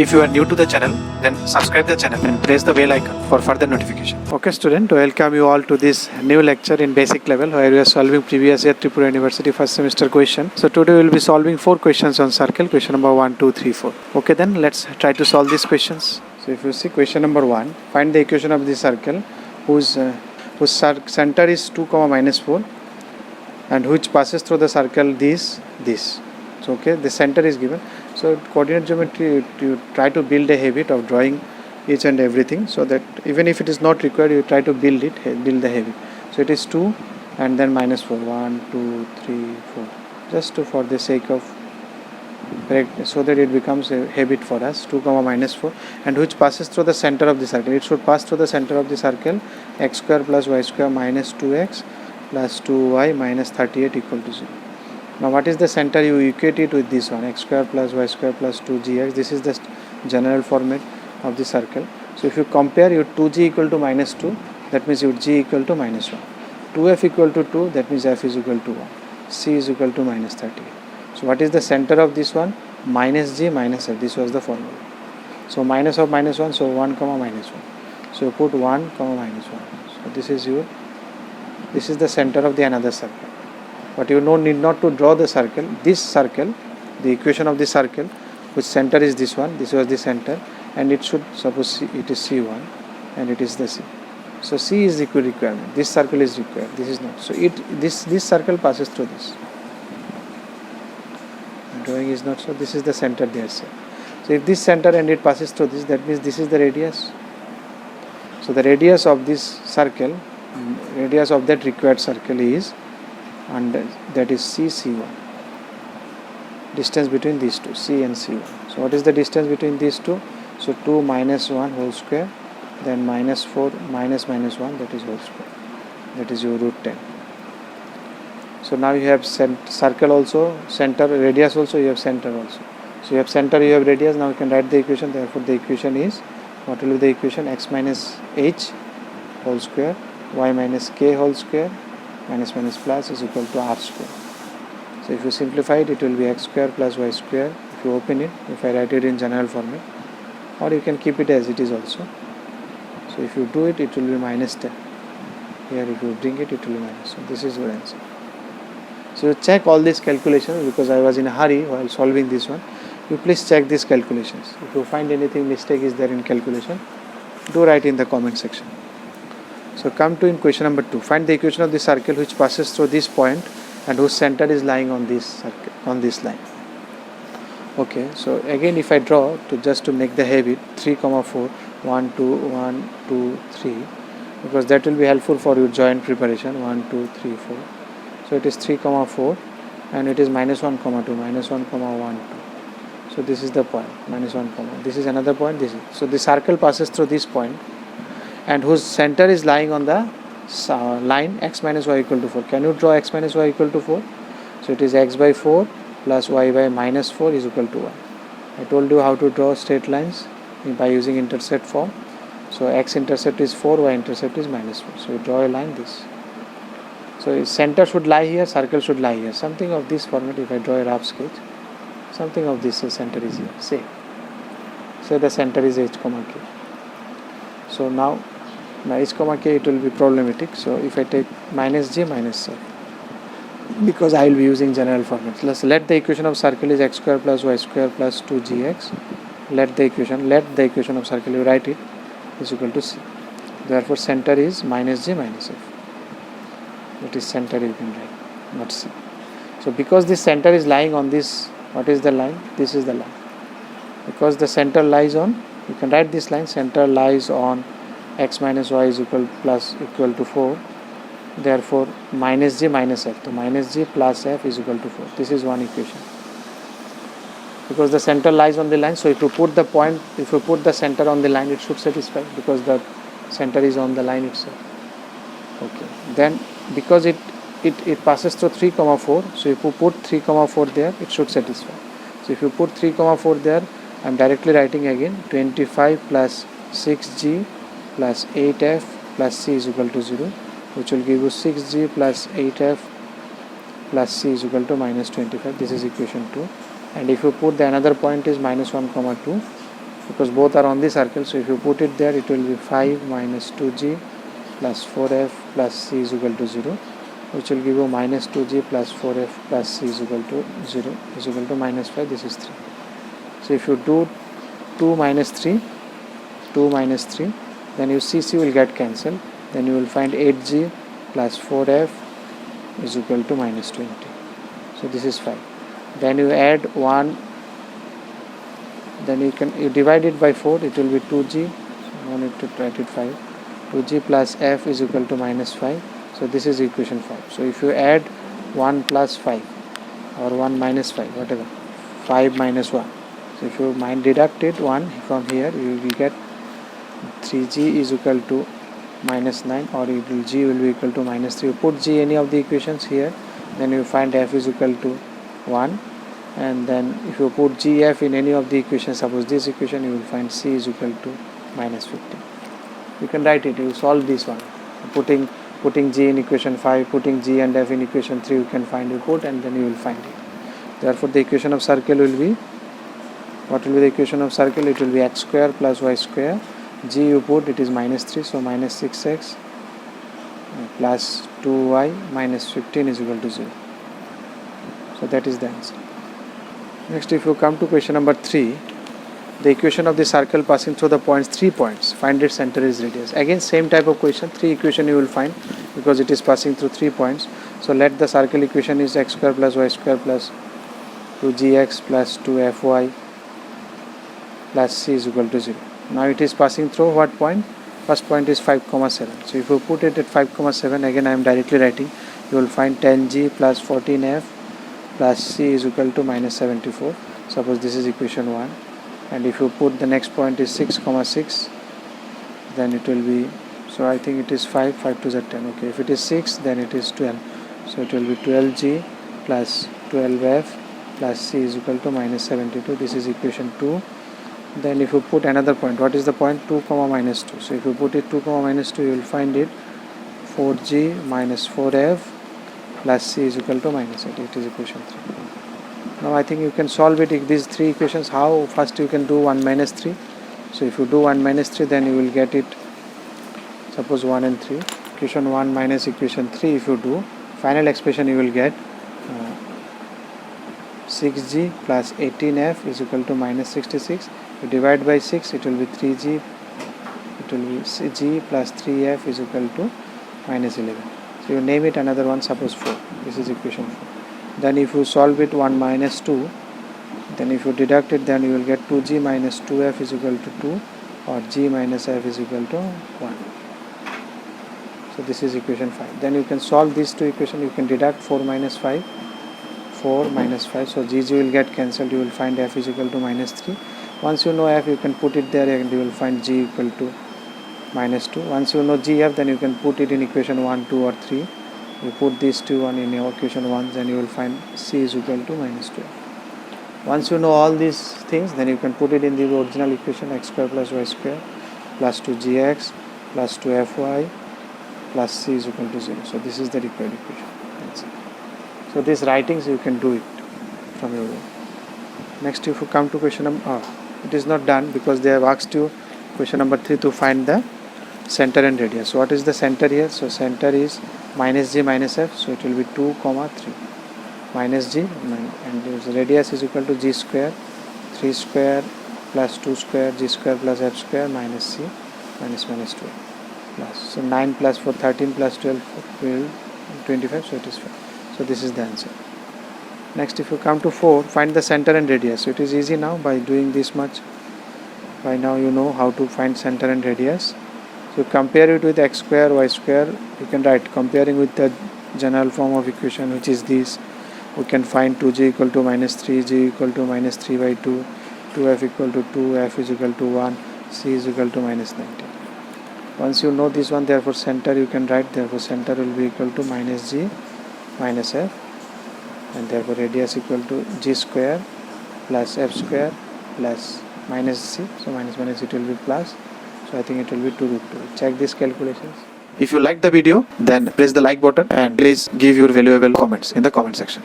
If you are new to the channel, then subscribe the channel and press the bell icon for further notification. Okay student, welcome you all to this new lecture in basic level where we are solving previous year Tripura University first semester question. So today we will be solving 4 questions on circle, question number 1, 2, 3, 4. Okay, then let's try to solve these questions. So if you see question number 1, find the equation of the circle whose center is 2, minus 4 and which passes through the circle this. So okay, the center is given. So coordinate geometry, you try to build a habit of drawing each and everything, so that even if it is not required, you try to build the habit. So it is 2 and then minus 4, 1, 2, 3, 4, just for the sake of, so that it becomes a habit for us. 2, minus 4, and which passes through the center of the circle. It should pass through the center of the circle, x square plus y square minus 2x plus 2y minus 38 equal to 0. Now what is the center? You equate it with this one, x square plus y square plus 2gx. This is the general format of the circle. So if you compare your 2g equal to minus 2, that means your g equal to minus 1. 2f equal to 2, that means f is equal to 1. C is equal to minus 38. So what is the center of this one? Minus g minus f. This was the formula. So minus of minus 1, so 1, minus 1. So you put 1, minus 1. So this is the center of the another circle. But you need not to draw the circle. This circle, the equation of the circle, which center is this one. This was the center, and it should, suppose it is C1, and it is the C. So C is equal requirement. This circle is required. This is not. So this circle passes through this. Drawing is not so. This is the center there, sir. So if this center and it passes through this, that means this is the radius. So the radius of this circle, radius of that required circle is, and that is C1. Distance between these two, C and C1. So what is the distance between these two? So 2 minus 1 whole square, then minus 4 minus 1, that is whole square. That is your root 10. So now you have circle also, center, radius also, you have center also. So you have center, you have radius. Now you can write the equation. Therefore the equation is, what will be the equation? X minus h whole square, y minus k whole square, minus plus is equal to r square. So if you simplify it, it will be x square plus y square. If you open it, if I write it in general format, or you can keep it as it is also. So if you do it, it will be minus 10. Here if you bring it, it will be minus. So this is your answer. So check all these calculations, because I was in a hurry while solving this one. You please check these calculations. If you find anything mistake is there in calculation, do write in the comment section. So come to in question number 2. Find the equation of the circle which passes through this point and whose center is lying on this circle, on this line. Okay, so again if I draw to make the habit, 3, 4, 1, 2, 3, because that will be helpful for your joint preparation. 1, 2, 3, 4. So it is 3, 4, and it is minus 1, 2, minus 1, 1, 2. So this is the point, minus 1, this is another point. This is, so the circle passes through this point, and whose center is lying on the line x minus y equal to 4. Can you draw x minus y equal to 4? So it is x by 4 plus y by minus 4 is equal to 1. I told you how to draw straight lines by using intercept form. So x intercept is 4, y intercept is minus 4. So you draw a line this. So center should lie here, circle should lie here. Something of this format, if I draw a rough sketch, something of this center is here. Say the center is h, k. So now h, k, it will be problematic. So if I take minus j minus f, because I will be using general format. Let the equation of circle is x square plus y square plus 2gx. Let the equation of circle, you write it, is equal to c. Therefore center is minus j minus f. That is center, you can write, not c. So because this center is lying on this, what is the line? This is the line. Because the center lies on, you can write this line, center lies on x minus y is equal to 4. Therefore minus j minus f. So minus j plus f is equal to 4. This is one equation. Because the center lies on the line, so if you put the center on the line, it should satisfy, because the center is on the line itself. Okay. Then because it passes through 3, 4, so if you put 3, 4 there, it should satisfy. So if you put 3, 4 there, I am directly writing again 25 plus 6g plus 8f plus c is equal to 0, which will give you 6g plus 8f plus c is equal to minus 25. This is equation 2. And if you put the another point is minus 1, 2, because both are on the circle. So if you put it there, it will be 5 minus 2g plus 4f plus c is equal to 0, which will give you minus 2g plus 4f plus c is equal to 0 is equal to minus 5. This is 3. So if you do 2 minus 3, then your CC will get cancelled. Then you will find 8g plus 4f is equal to minus 20. So this is 5. Then you add 1, then you divide it by 4, it will be 2g, so no need to write it 5. 2g plus f is equal to minus 5. So this is equation 5. So if you add 1 plus 5 or 1 minus 5, whatever, 5 minus 1. So if you deduct it 1 from here, you will get 3g is equal to minus 9, or g will be equal to minus 3. You put g any of the equations here, then you find f is equal to 1, and then if you put gf in any of the equations, suppose this equation, you will find c is equal to minus 15. You can write it, you solve this one, putting g in equation 5, putting g and f in equation 3, you can find, you put, and then you will find it. Therefore the equation of circle will be, what will be the equation of circle? It will be x square plus y square. G you put, it is minus 3, so minus 6x plus 2y minus 15 is equal to 0. So that is the answer. Next, if you come to question number 3, the equation of the circle passing through the points, 3 points, find its center is radius. Again same type of question, 3 equation you will find, because it is passing through 3 points. So let the circle equation is x square plus y square plus 2gx plus 2fy plus c is equal to 0. Now it is passing through what point? First point is 5, 7. So if you put it at 5, 7, again I am directly writing, you will find 10g plus 14f plus c is equal to minus 74. Suppose this is equation 1. And if you put the next point is 6, 6, then it will be, so I think it is 5 to the 10. Okay, if it is 6, then it is 12. So it will be 12g plus 12f plus c is equal to minus 72. This is equation 2. Then if you put another point, what is the point? 2, minus 2. So if you put it 2, minus 2, you will find it 4g minus 4f plus c is equal to minus 8. It is equation 3. Now I think you can solve it, these 3 equations. How? First you can do 1 minus 3. So if you do 1 minus 3, then you will get it, suppose 1 and 3. Equation 1 minus equation 3, if you do, final expression you will get 6g plus 18f is equal to minus 66. You divide by 6, it will be 3g, it will be g plus 3f is equal to minus 11. So you name it another one, suppose 4. This is equation 4. Then if you solve it 1 minus 2, then if you deduct it, then you will get 2g minus 2f is equal to 2, or g minus f is equal to 1. So this is equation 5. Then you can solve these 2 equations. You can deduct 4 minus 5. So g will get cancelled. You will find f is equal to minus 3. Once you know f, you can put it there and you will find g equal to minus 2. Once you know gf, then you can put it in equation 1, 2 or 3. You put these 2 in your equation 1, then you will find c is equal to minus 2. Once you know all these things, then you can put it in the original equation, x square plus y square plus 2gx plus 2fy plus c is equal to 0. So this is the required equation. That's it. So these writings you can do it from your own. Next, if you come to question number, it is not done because they have asked you question number 3 to find the center and radius. So what is the center here? So center is minus g minus f. So it will be 2, 3 minus g, and the radius is equal to g square 3 square plus 2 square g square plus f square minus c minus 12 plus. So 9 plus 4, 13 plus 12 will 25. So it is 5. So this is the answer. Next, if you come to 4, find the center and radius. So it is easy now by doing this much. By now you know how to find center and radius. So compare it with x square, y square. You can write comparing with the general form of equation, which is this. We can find 2g equal to minus 3, g equal to minus 3 by 2, 2f equal to 2, f is equal to 1, c is equal to minus 19. Once you know this one, therefore center you can write, therefore center will be equal to minus g minus f, and therefore radius equal to g square plus f square plus minus c. So minus it will be plus. So I think it will be 2 root 2. Check these calculations. If you like the video, then press the like button and please give your valuable comments in the comment section.